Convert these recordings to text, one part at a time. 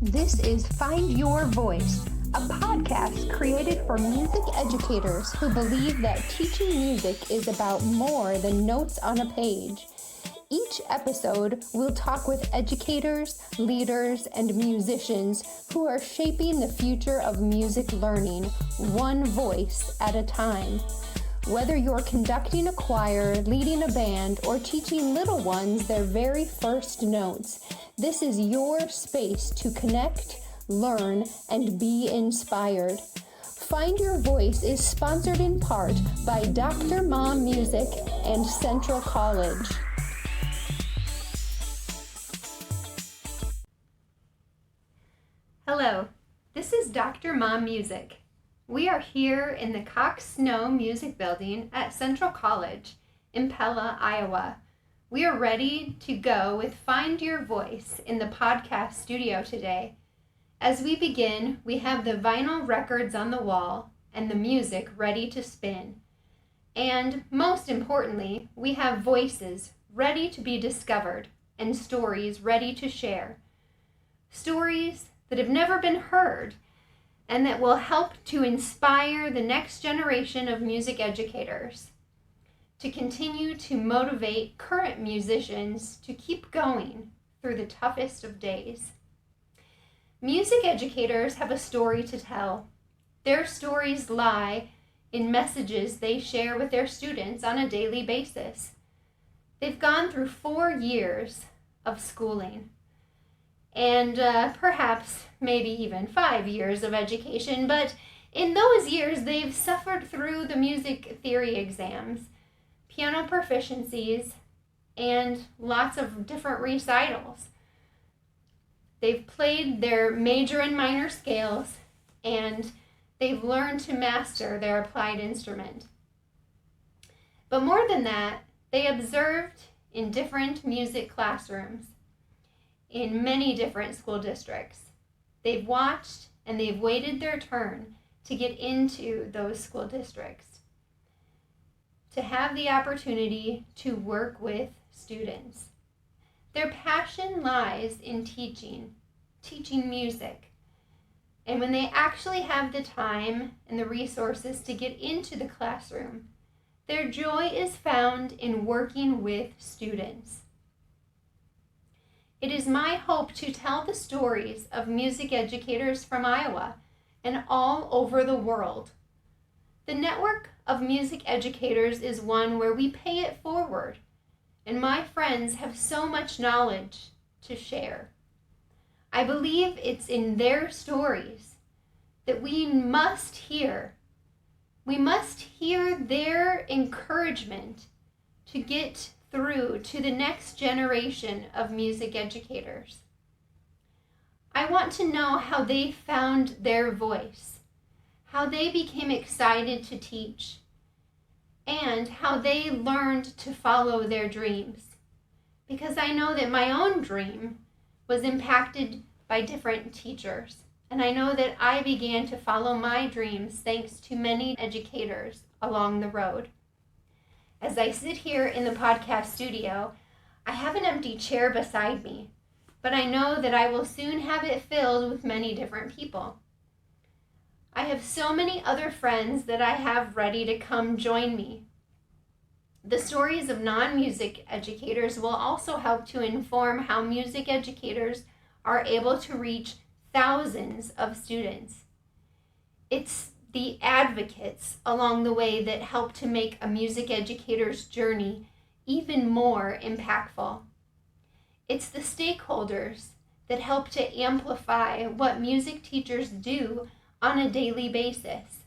This is Find Your Voice, a podcast created for music educators who believe that teaching music is about more than notes on a page. Each episode, we'll talk with educators, leaders, and musicians who are shaping the future of music learning, one voice at a time. Whether you're conducting a choir, leading a band, or teaching little ones their very first notes, this is your space to connect, learn, and be inspired. Find Your Voice is sponsored in part by Dr. Mom Music and Central College. Hello, this is Dr. Mom Music. We are here in the Cox Snow Music Building at Central College in Pella, Iowa. We are ready to go with Find Your Voice in the podcast studio today. As we begin, we have the vinyl records on the wall and the music ready to spin. And most importantly, we have voices ready to be discovered and stories ready to share. Stories that have never been heard and that will help to inspire the next generation of music educators, to continue to motivate current musicians to keep going through the toughest of days. Music educators have a story to tell. Their stories lie in messages they share with their students on a daily basis. They've gone through 4 years of schooling, and perhaps maybe even 5 years of education, but in those years they've suffered through the music theory exams, piano proficiencies, and lots of different recitals. They've played their major and minor scales, and they've learned to master their applied instrument. But more than that, they observed in different music classrooms in many different school districts. They've watched and they've waited their turn to get into those school districts, to have the opportunity to work with students. Their passion lies in teaching music. And when they actually have the time and the resources to get into the classroom, their joy is found in working with students. It is my hope to tell the stories of music educators from Iowa and all over the world. The network of music educators is one where we pay it forward, and my friends have so much knowledge to share. I believe it's in their stories that we must hear. We must hear their encouragement to get through to the next generation of music educators. I want to know how they found their voice, how they became excited to teach, and how they learned to follow their dreams. Because I know that my own dream was impacted by different teachers, and I know that I began to follow my dreams thanks to many educators along the road. As I sit here in the podcast studio, I have an empty chair beside me, but I know that I will soon have it filled with many different people. I have so many other friends that I have ready to come join me. The stories of non-music educators will also help to inform how music educators are able to reach thousands of students. It's the advocates along the way that help to make a music educator's journey even more impactful. It's the stakeholders that help to amplify what music teachers do on a daily basis.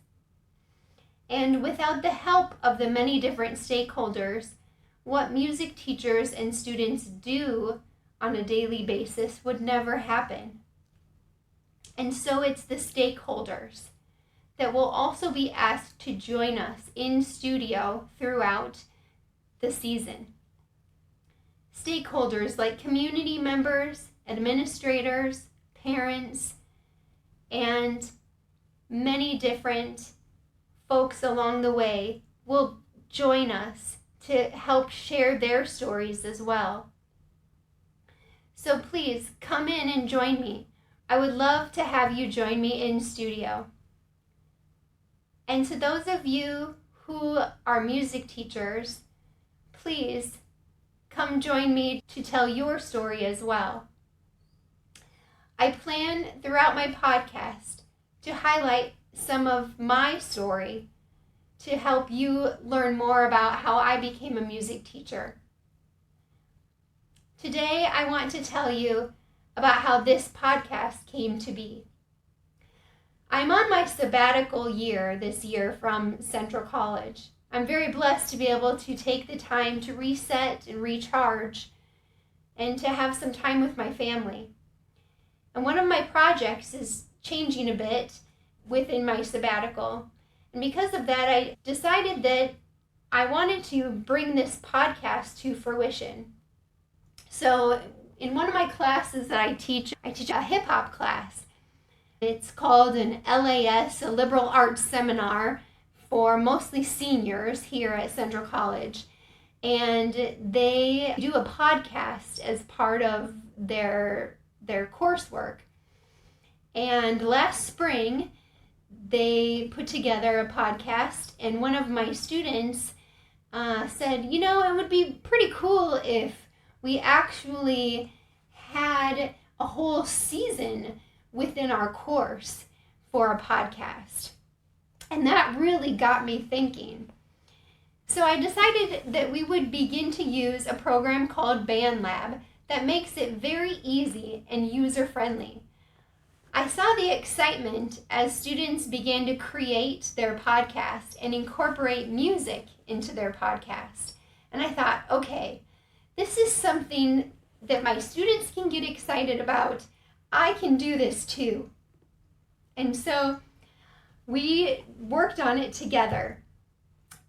And without the help of the many different stakeholders, what music teachers and students do on a daily basis would never happen. And so it's the stakeholders that will also be asked to join us in studio throughout the season. Stakeholders like community members, administrators, parents, and many different folks along the way will join us to help share their stories as well. So please come in and join me I would love to have you join me in studio. And to those of you who are music teachers, please come join me to tell your story as well. I plan throughout my podcast to highlight some of my story to help you learn more about how I became a music teacher. Today, I want to tell you about how this podcast came to be. I'm on my sabbatical year this year from Central College. I'm very blessed to be able to take the time to reset and recharge and to have some time with my family. And one of my projects is changing a bit within my sabbatical. And because of that, I decided that I wanted to bring this podcast to fruition. So in one of my classes that I teach a hip hop class. It's called an LAS, a liberal arts seminar for mostly seniors here at Central College. And they do a podcast as part of their coursework. And last spring, they put together a podcast, and one of my students said, it would be pretty cool if we actually had a whole season within our course for a podcast. And that really got me thinking. So I decided that we would begin to use a program called BandLab that makes it very easy and user-friendly. I saw the excitement as students began to create their podcast and incorporate music into their podcast. And I thought, okay, this is something that my students can get excited about. I can do this too. And so we worked on it together.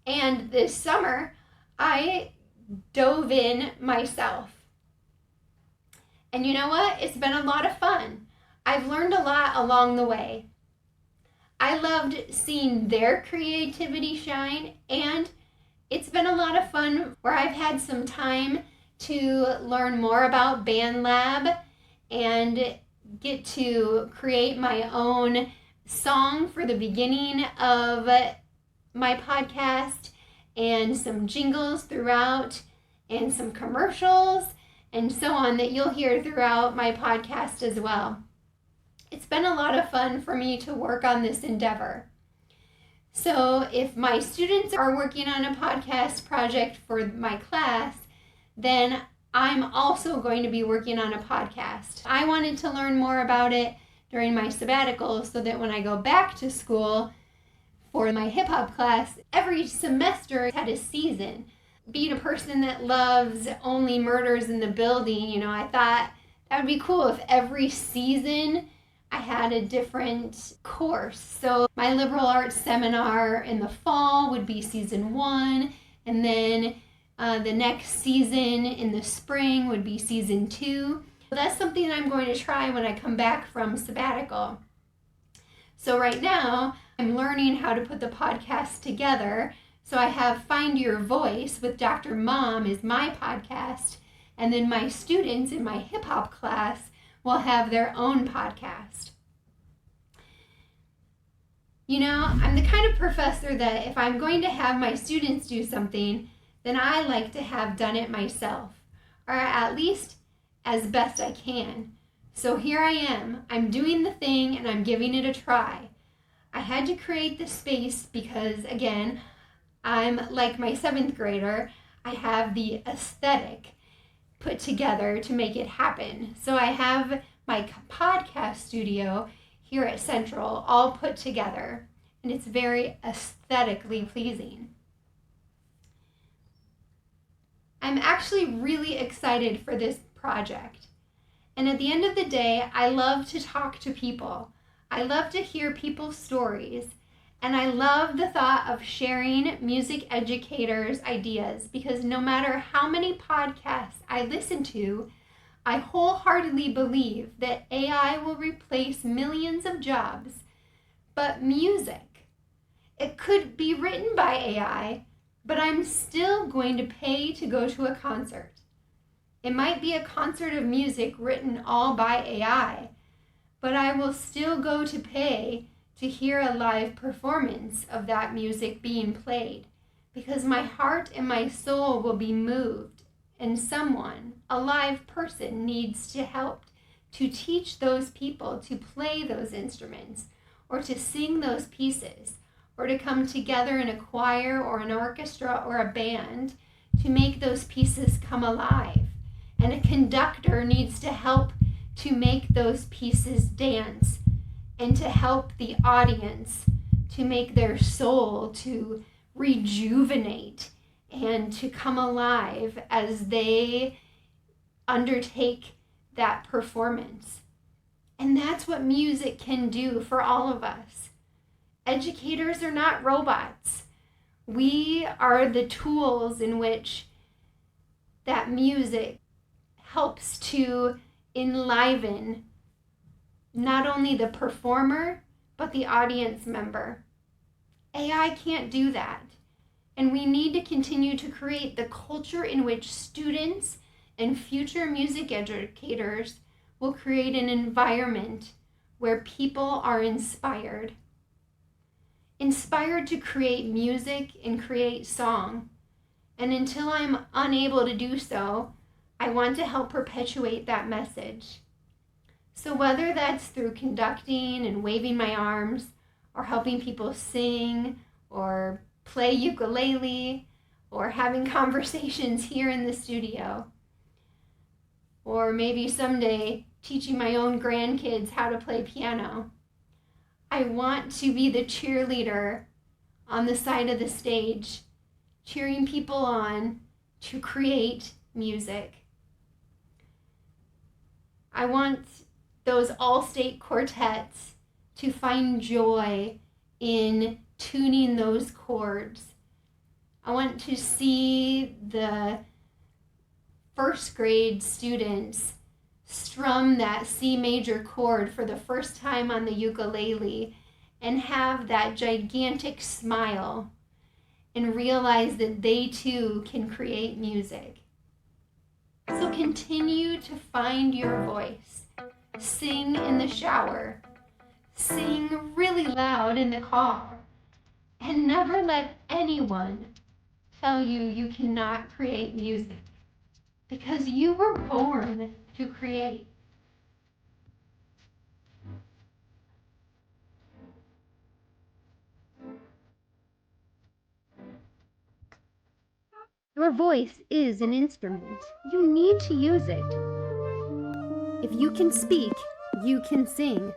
And this summer, I dove in myself. And you know what? It's been a lot of fun. I've learned a lot along the way. I loved seeing their creativity shine, and it's been a lot of fun where I've had some time to learn more about BandLab and get to create my own song for the beginning of my podcast and some jingles throughout and some commercials and so on that you'll hear throughout my podcast as well. It's been a lot of fun for me to work on this endeavor. So if my students are working on a podcast project for my class, then I'm also going to be working on a podcast. I wanted to learn more about it during my sabbatical so that when I go back to school for my hip hop class, every semester had a season. Being a person that loves Only Murders in the Building, I thought that would be cool if every season I had a different course. So my liberal arts seminar in the fall would be season 1, and then the next season in the spring would be season 2. So that's something I'm going to try when I come back from sabbatical. So right now, I'm learning how to put the podcast together. So I have Find Your Voice with Dr. Mom is my podcast, and then my students in my hip hop class will have their own podcast. I'm the kind of professor that if I'm going to have my students do something, then I like to have done it myself, or at least as best I can. So here I am. I'm doing the thing and I'm giving it a try. I had to create the space because, again, I'm like my 7th grader. I have the aesthetic put together to make it happen. So I have my podcast studio here at Central all put together, and it's very aesthetically pleasing. I'm actually really excited for this project. And at the end of the day, I love to talk to people. I love to hear people's stories. And I love the thought of sharing music educators' ideas, because no matter how many podcasts I listen to, I wholeheartedly believe that AI will replace millions of jobs. But music, it could be written by AI, but I'm still going to pay to go to a concert. It might be a concert of music written all by AI, but I will still go to pay to hear a live performance of that music being played, because my heart and my soul will be moved, and someone, a live person, needs to help to teach those people to play those instruments, or to sing those pieces, or to come together in a choir or an orchestra or a band to make those pieces come alive. And a conductor needs to help to make those pieces dance, and to help the audience to make their soul to rejuvenate and to come alive as they undertake that performance. And that's what music can do for all of us. Educators are not robots. We are the tools in which that music helps to enliven not only the performer, but the audience member. AI can't do that. And we need to continue to create the culture in which students and future music educators will create an environment where people are inspired. Inspired to create music and create song. And until I'm unable to do so, I want to help perpetuate that message. So whether that's through conducting and waving my arms, or helping people sing, or play ukulele, or having conversations here in the studio, or maybe someday teaching my own grandkids how to play piano, I want to be the cheerleader on the side of the stage, cheering people on to create music. I want those all-state quartets to find joy in tuning those chords. I want to see the first grade students strum that C major chord for the first time on the ukulele and have that gigantic smile and realize that they too can create music. So continue to find your voice. Sing in the shower. Sing really loud in the car. And never let anyone tell you you cannot create music, because you were born to create. Your voice is an instrument. You need to use it. If you can speak, you can sing.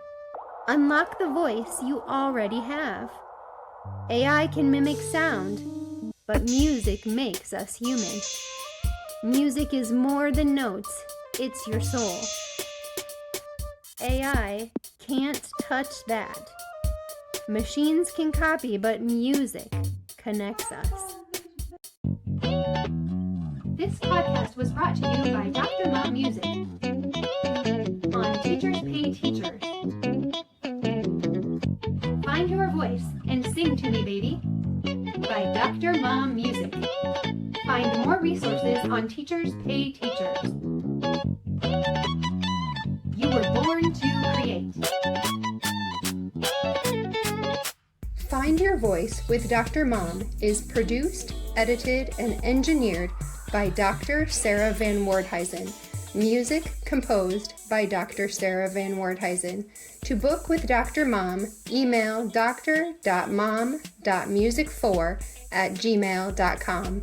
Unlock the voice you already have. AI can mimic sound, but music makes us human. Music is more than notes, it's your soul. AI can't touch that. Machines can copy, but music connects us. This podcast was brought to you by Dr. Mom Music on Teachers Pay Teachers. Find Your Voice and Sing to Me, Baby by Dr. Mom Music. Find more resources on Teachers Pay Teachers. You were born to create. Find Your Voice with Dr. Mom is produced, edited, and engineered by Dr. Sarah Van Waardhuizen. Music composed by Dr. Sarah Van Waardhuizen. To book with Dr. Mom, email dr.mom.music4@gmail.com.